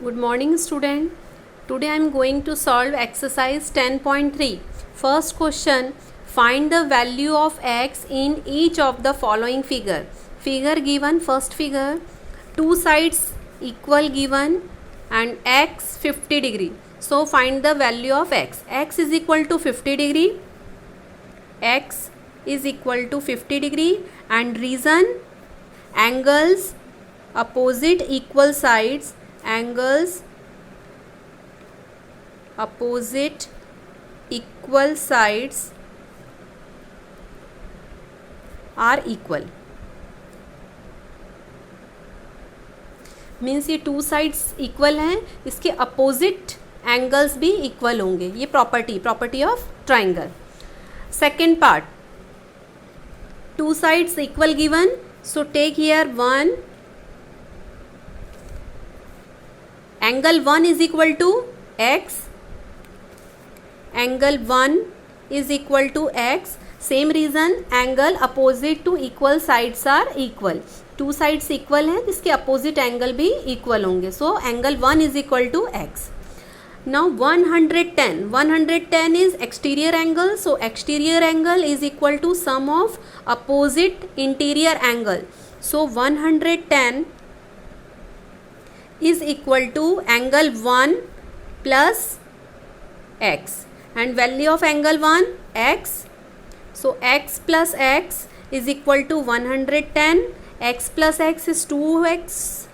Good morning, student. Today I am going to solve exercise 10.3. First question, find the value of x in each of the following figure. Figure given, first figure, two sides equal given and x 50 degree. So find the value of x. X is equal to 50 degree. X is equal to 50 degree and reason, angles opposite equal sides, angles opposite equal sides are equal. Means ये two sides equal हैं, इसके opposite angles भी equal होंगे. ये property of triangle. Second part, two sides equal given, so take here one. Angle 1 is equal to x. Angle 1 is equal to x. Same reason, angle opposite to equal sides are equal. Two sides equal हैं, इसके opposite angle भी equal होंगे. So angle 1 is equal to x. Now 110. 110 is exterior angle. So exterior angle is equal to sum of opposite interior angle. So 110 is equal to angle 1 plus x, and value of angle 1 x. So x plus x is equal to 110. X plus x is 2x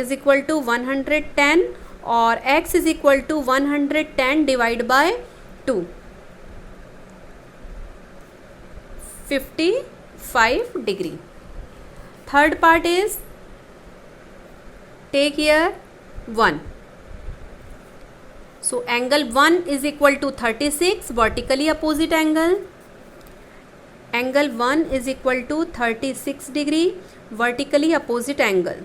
is equal to 110, or x is equal to 110 divided by 2, 55 degree. Third part is, take here 1. So angle 1 is equal to 36, vertically opposite angle. Angle 1 is equal to 36 degree, vertically opposite angle.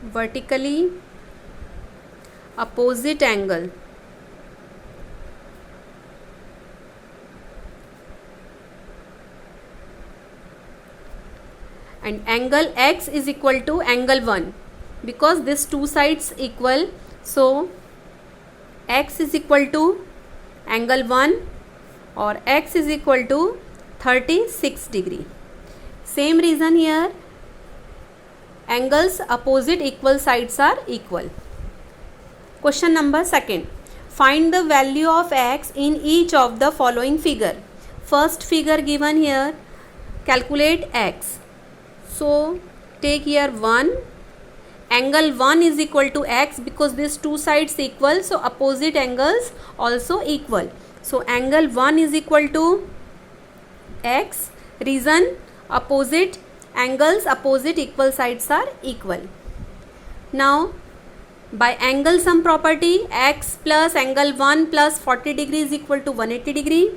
Vertically opposite angle. And angle x is equal to angle 1. Because this two sides equal, so x is equal to angle 1 or x is equal to 36 degree. Same reason here, angles opposite equal sides are equal. Question number second, find the value of x in each of the following figure. First figure given here, calculate x. So take here 1. Angle 1 is equal to x, because these two sides equal, so opposite angles also equal. So angle 1 is equal to x. Reason, opposite angles opposite equal sides are equal. Now by angle sum property, x plus angle 1 plus 40 degree is equal to 180 degree.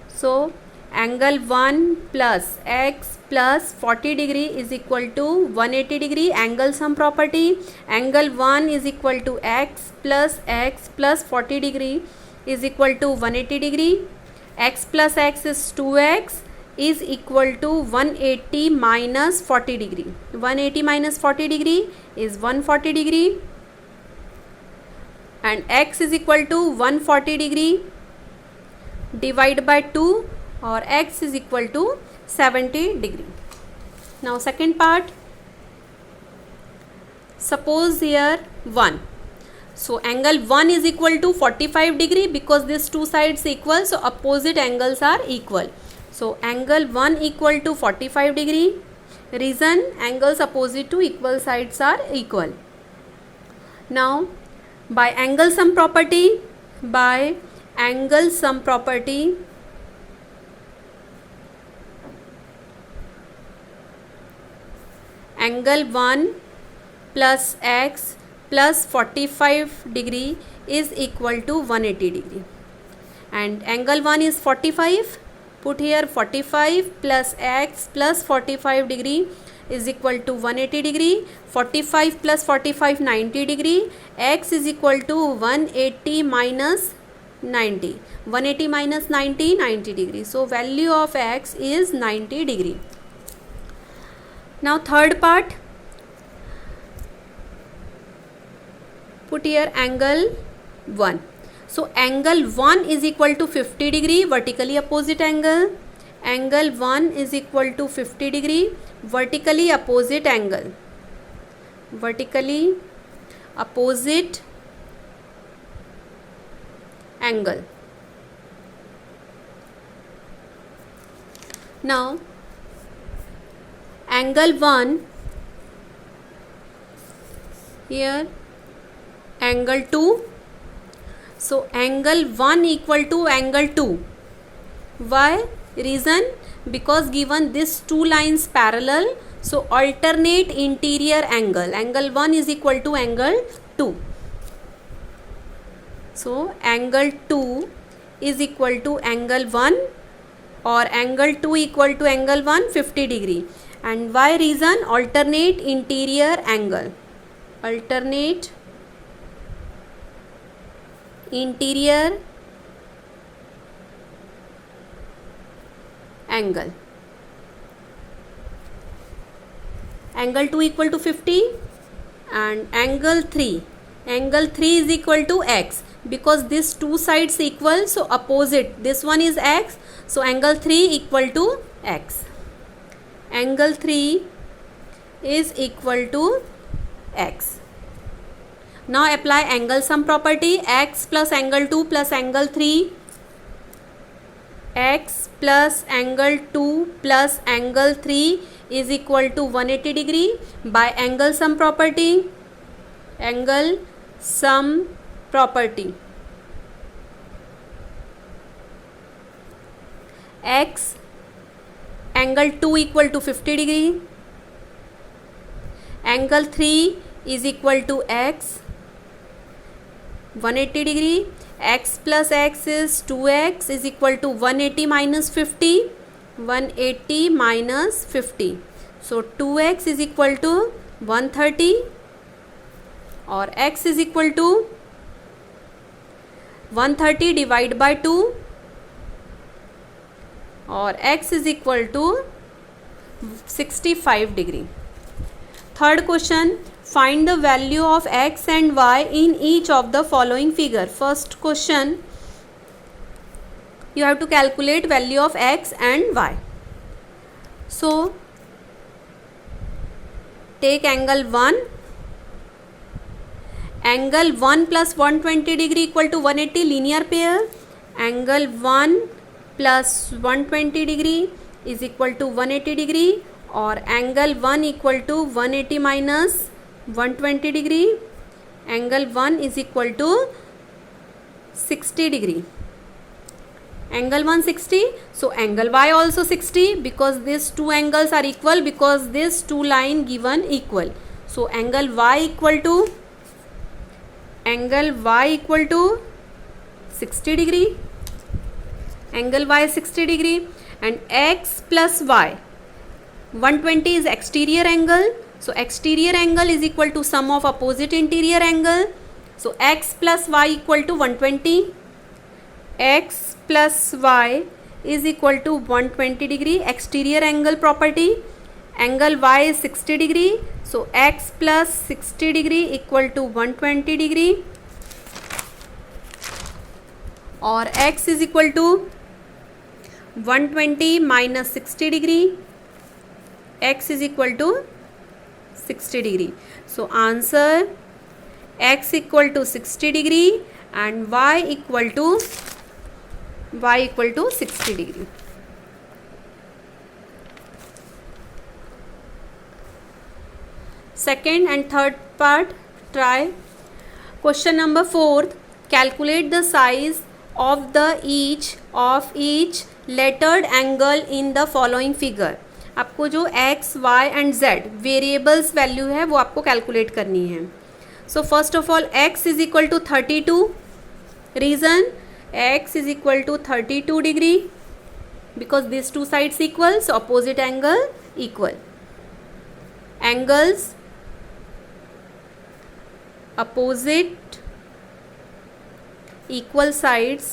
So angle 1 plus x plus 40 degree is equal to 180 degree. Angle sum property, angle 1 is equal to x plus 40 degree is equal to 180 degree. X plus x is 2x is equal to 180 minus 40 degree. 180 minus 40 degree is 140 degree, and x is equal to 140 degree divided by 2, or x is equal to 70 degree. Now second part, suppose here 1. So angle 1 is equal to 45 degree, because these two sides equal, so opposite angles are equal. So angle 1 equal to 45 degree. Reason, angles opposite to equal sides are equal. Now by angle sum property, angle 1 plus x plus 45 degree is equal to 180 degree, and angle 1 is 45. Put here 45 plus x plus 45 degree is equal to 180 degree. 45 plus 45, 90 degree. X is equal to 180 minus 90. 180 minus 90, 90 degree. So value of x is 90 degree. Now third part, Put here angle 1. So angle 1 is equal to 50 degree, vertically opposite angle. Angle 1 is equal to 50 degree, vertically opposite angle. Vertically opposite angle. Now angle 1 here, angle 2. So angle 1 equal to angle 2. Why? Reason, because given these two lines parallel, so alternate interior angle. Angle 1 is equal to angle 2. So angle 2 is equal to angle 1, or angle 2 equal to angle 1, 50 degree. And why reason? Alternate interior angle. Alternate interior angle. Angle 2 equal to 50 and angle 3. Angle 3 is equal to x, because these two sides equal, so opposite. This one is x, so angle 3 equal to x. Angle 3 is equal to x. Now apply angle sum property. X plus angle 2 plus angle 3. X plus angle 2 plus angle 3 is equal to 180 degree by angle sum property. Angle sum property. X angle 2 equal to 50 degree. Angle 3 is equal to x, 180 degree. X plus x is 2x is equal to 180 minus 50. 180 minus 50. So 2x is equal to 130, or x is equal to 130 divided by 2, or x is equal to 65 degree. Third question, find the value of x and y in each of the following figure. First question, you have to calculate value of x and y. So take angle 1. Angle 1 plus 120 degree equal to 180, linear pair. Angle 1 plus 120 degree is equal to 180 degree, or angle 1 equal to 180 minus 120 degree. Angle 1 is equal to 60 degree. Angle 1 60, so angle y also 60, because these two angles are equal, because these two line given equal. So angle y equal to 60 degree. Angle y is 60 degree, and x plus y, 120 is exterior angle, so exterior angle is equal to sum of opposite interior angle. So x plus y equal to 120. X plus y is equal to 120 degree, exterior angle property. Angle y is 60 degree, so x plus 60 degree equal to 120 degree, or x is equal to 120 minus 60 degree. X is equal to 60 degree. So answer, x equal to 60 degree and y equal to 60 degree. Second and third part, try. Question number 4, calculate the size of each lettered angle in the following figure. आपको जो x, y and z variables value है वो आपको calculate करनी है. So first of all x is equal to 32. Reason, x is equal to 32 degree because this two sides equal, so opposite angle equal. Angles opposite equal sides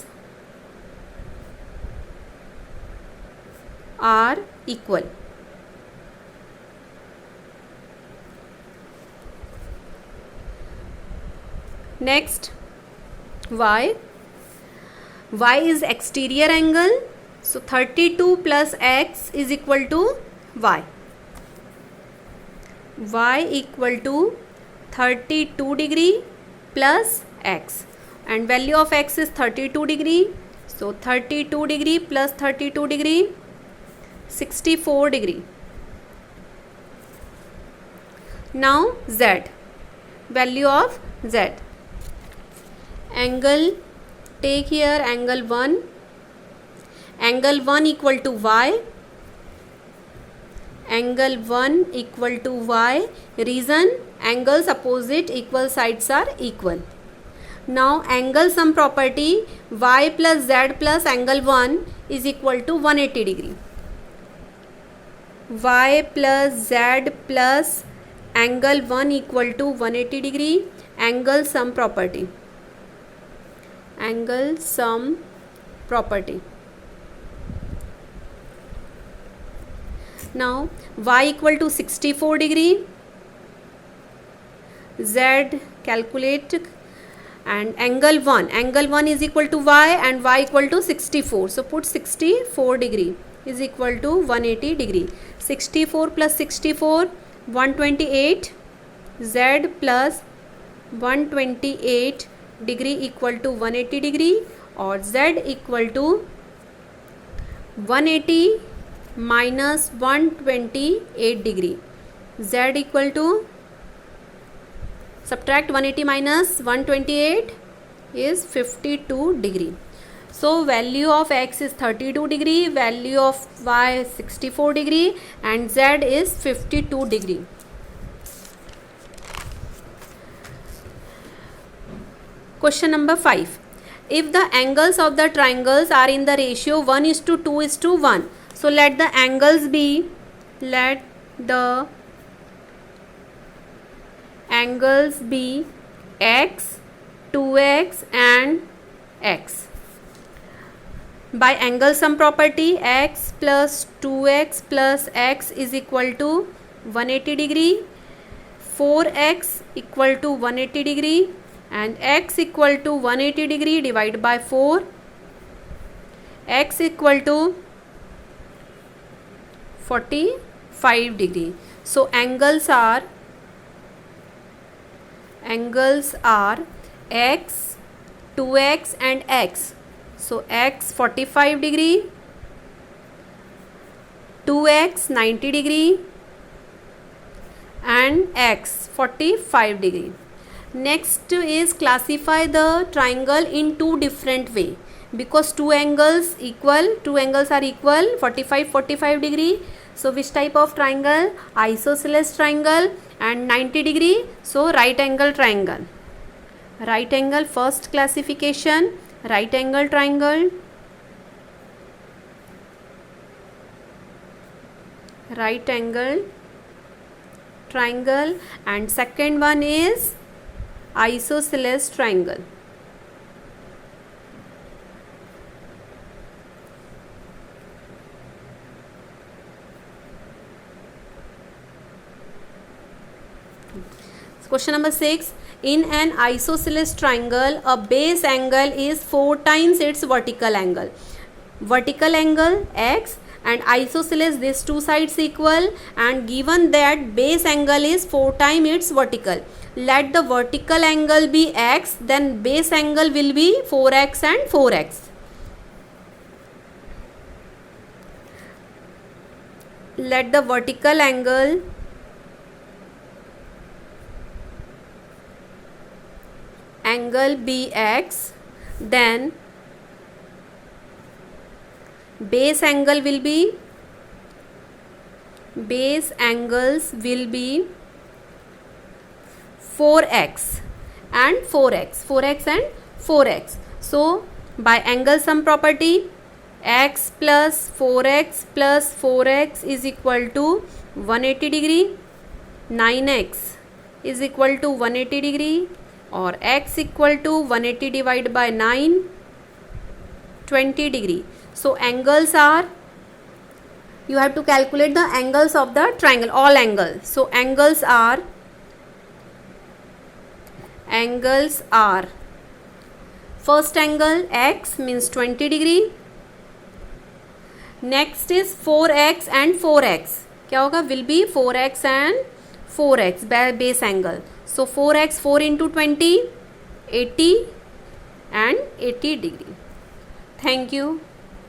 are equal. Next, y. Y is exterior angle. So 32 plus x is equal to y. Y equal to 32 degree plus x, and value of x is 32 degree. So 32 degree plus 32 degree, 64 degree. Now z, value of z. Angle, take here angle 1. Angle 1 equal to y. Angle 1 equal to y. Reason, angles opposite equal sides are equal. Now angle sum property, y plus z plus angle 1 is equal to 180 degree. Y plus z plus angle 1 equal to 180 degree. Angle sum property. Angle sum property. Now y equal to 64 degree. Z calculate, and angle 1 is equal to y and y equal to 64. So put 64 degree is equal to 180 degree. 64 plus 64, 128. Z plus 128 degree equal to 180 degree, or z equal to 180 minus 128 degree. Z equal to, subtract 180 minus 128 is 52 degree. So value of x is 32 degree, value of y 64 degree, and z is 52 degree. Question number 5. If the angles of the triangles are in the ratio 1:2:1, so let the angles be, x, 2x and x. By angle sum property, x plus 2x plus x is equal to 180 degree, 4x equal to 180 degree, and x equal to 180 degree divided by 4, x equal to 45 degree. So angles are x, 2x and x. So x 45 degree, 2x 90 degree and x 45 degree. Next is classify the triangle in two different way, because two angles are equal, 45 degree. So which type of triangle? Isosceles triangle, and 90 degree, so right angle triangle. Right angle, first classification, right angle triangle. Right angle triangle, and second one is isosceles triangle. Question number 6. In an isosceles triangle, a base angle is 4 times its vertical angle. Vertical angle x, and isosceles, these two sides equal, and given that base angle is 4 times its vertical. Let the vertical angle be x, then base angle will be 4x and 4x. Let the vertical angle be x, then base angles will be 4x and 4x. So by angle sum property, x plus 4x is equal to 180 degree, 9x is equal to 180 degree, or x equal to 180 divided by 9, 20 degree. So angles are, you have to calculate the angles of the triangle, all angles. So angles are angles are, first angle x means 20 degree, next is 4x and 4x, क्या होगा, will be 4x and 4x base angle, so 4x 4 into 20 80 and 80 degree. Thank you.